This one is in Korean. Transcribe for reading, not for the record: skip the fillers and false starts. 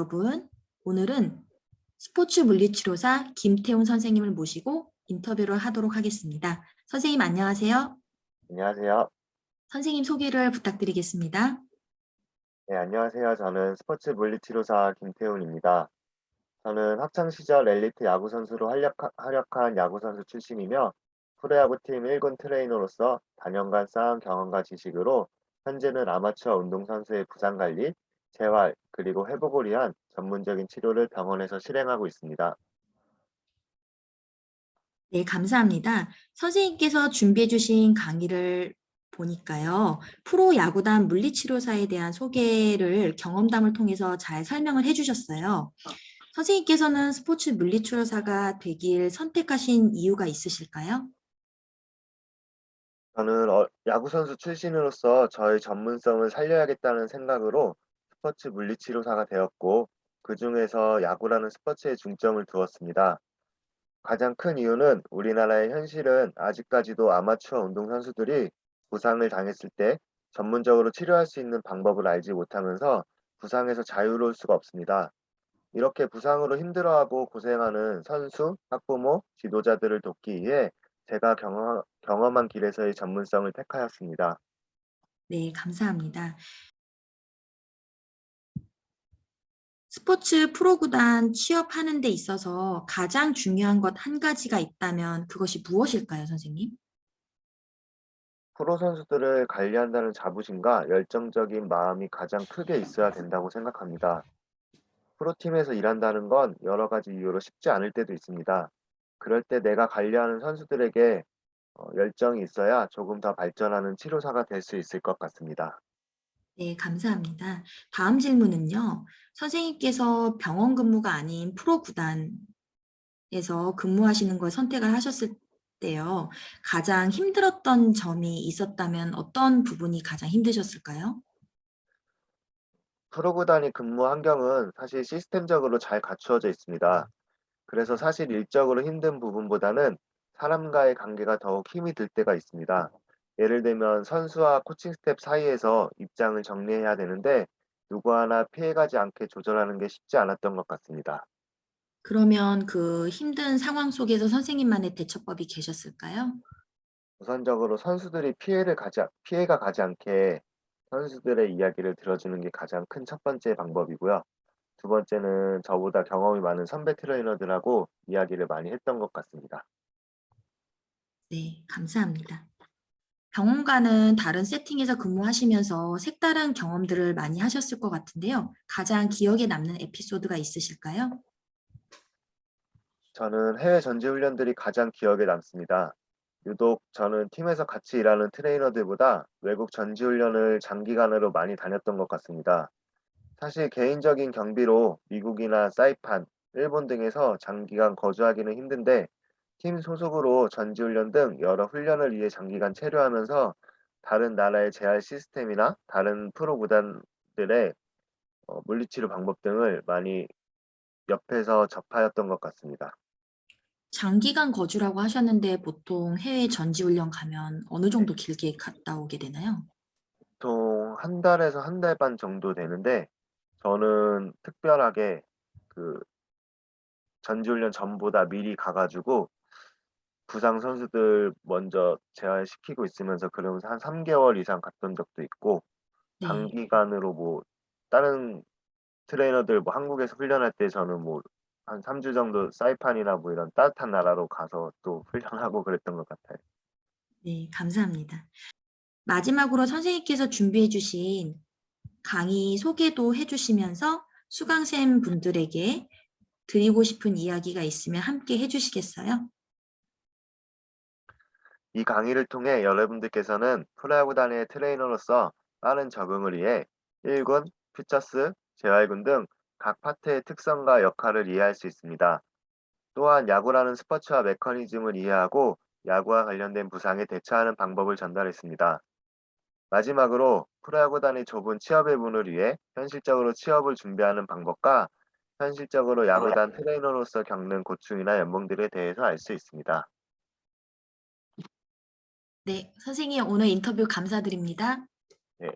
여러분, 오늘은 스포츠 물리치료사 김태훈 선생님을 모시고 인터뷰를 하도록 하겠습니다. 선생님 안녕하세요. 안녕하세요. 선생님 소개를 부탁드리겠습니다. 네, 안녕하세요. 저는 스포츠 물리치료사 김태훈입니다. 저는 학창 시절 엘리트 야구 선수로 활약한 야구 선수 출신이며 프로야구팀 1군 트레이너로서 다년간 쌓은 경험과 지식으로 현재는 아마추어 운동선수의 부상 관리, 재활, 그리고 회복을 위한 전문적인 치료를 병원에서 실행하고 있습니다. 네, 감사합니다. 선생님께서 준비해 주신 강의를 보니까요. 프로야구단 물리치료사에 대한 소개를 경험담을 통해서 잘 설명을 해 주셨어요. 선생님께서는 스포츠 물리치료사가 되길 선택하신 이유가 있으실까요? 저는 야구 선수 출신으로서 저의 전문성을 살려야겠다는 생각으로 스포츠 물리치료사가 되었고, 그중에서 야구라는 스포츠에 중점을 두었습니다. 가장 큰 이유는 우리나라의 현실은 아직까지도 아마추어 운동선수들이 부상을 당했을 때 전문적으로 치료할 수 있는 방법을 알지 못하면서 부상에서 자유로울 수가 없습니다. 이렇게 부상으로 힘들어하고 고생하는 선수, 학부모, 지도자들을 돕기 위해 제가 경험한 길에서의 전문성을 택하였습니다. 네, 감사합니다. 스포츠 프로구단 취업하는 데 있어서 가장 중요한 것 한 가지가 있다면 그것이 무엇일까요, 선생님? 프로 선수들을 관리한다는 자부심과 열정적인 마음이 가장 크게 있어야 된다고 생각합니다. 프로팀에서 일한다는 건 여러 가지 이유로 쉽지 않을 때도 있습니다. 그럴 때 내가 관리하는 선수들에게 열정이 있어야 조금 더 발전하는 치료사가 될 수 있을 것 같습니다. 네, 감사합니다. 다음 질문은요. 선생님께서 병원 근무가 아닌 프로구단에서 근무하시는 걸 선택을 하셨을 때요. 가장 힘들었던 점이 있었다면 어떤 부분이 가장 힘드셨을까요? 프로구단이 근무 환경은 사실 시스템적으로 잘 갖추어져 있습니다. 그래서 사실 일적으로 힘든 부분보다는 사람과의 관계가 더욱 힘이 들 때가 있습니다. 예를 들면 선수와 코칭 스텝 사이에서 입장을 정리해야 되는데 누구 하나 피해가지 않게 조절하는 게 쉽지 않았던 것 같습니다. 그러면 그 힘든 상황 속에서 선생님만의 대처법이 계셨을까요? 우선적으로 피해가 가지 않게 선수들의 이야기를 들어주는 게 가장 큰 첫 번째 방법이고요. 두 번째는 저보다 경험이 많은 선배 트레이너들하고 이야기를 많이 했던 것 같습니다. 네, 감사합니다. 병원과는 다른 세팅에서 근무하시면서 색다른 경험들을 많이 하셨을 것 같은데요. 가장 기억에 남는 에피소드가 있으실까요? 저는 해외 전지 훈련들이 가장 기억에 남습니다. 유독 저는 팀에서 같이 일하는 트레이너들보다 외국 전지 훈련을 장기간으로 많이 다녔던 것 같습니다. 사실 개인적인 경비로 미국이나 사이판, 일본 등에서 장기간 거주하기는 힘든데 팀 소속으로 전지훈련 등 여러 훈련을 위해 장기간 체류하면서 다른 나라의 재활 시스템이나 다른 프로 구단들의 물리치료 방법 등을 많이 옆에서 접하였던 것 같습니다. 장기간 거주라고 하셨는데 보통 해외 전지훈련 가면 어느 네. 정도 길게 갔다 오게 되나요? 보통 한 달에서 한 달 반 정도 되는데 저는 특별하게 그 전지훈련 전보다 미리 가 가지고 부상 선수들 먼저 재활시키고 있으면서 그러면서 한 3 개월 이상 갔던 적도 있고, 네. 단기간으로 뭐 다른 트레이너들 뭐 한국에서 훈련할 때 저는 뭐 한 3주 정도 사이판이나 뭐 이런 따뜻한 나라로 가서 또 훈련하고 그랬던 것 같아요. 네, 감사합니다. 마지막으로 선생님께서 준비해 주신 강의 소개도 해 주시면서 수강생 분들에게 드리고 싶은 이야기가 있으면 함께 해 주시겠어요? 이 강의를 통해 여러분들께서는 프로야구단의 트레이너로서 빠른 적응을 위해 1 군, 퓨처스, 재활군 등 각 파트의 특성과 역할을 이해할 수 있습니다. 또한 야구라는 스포츠와 메커니즘을 이해하고 야구와 관련된 부상에 대처하는 방법을 전달했습니다. 마지막으로 프로야구단의 좁은 취업의 문을 위해 현실적으로 취업을 준비하는 방법과 현실적으로 야구단 트레이너로서 겪는 고충이나 연봉들에 대해서 알 수 있습니다. 네, 선생님 오늘 인터뷰 감사드립니다. 네.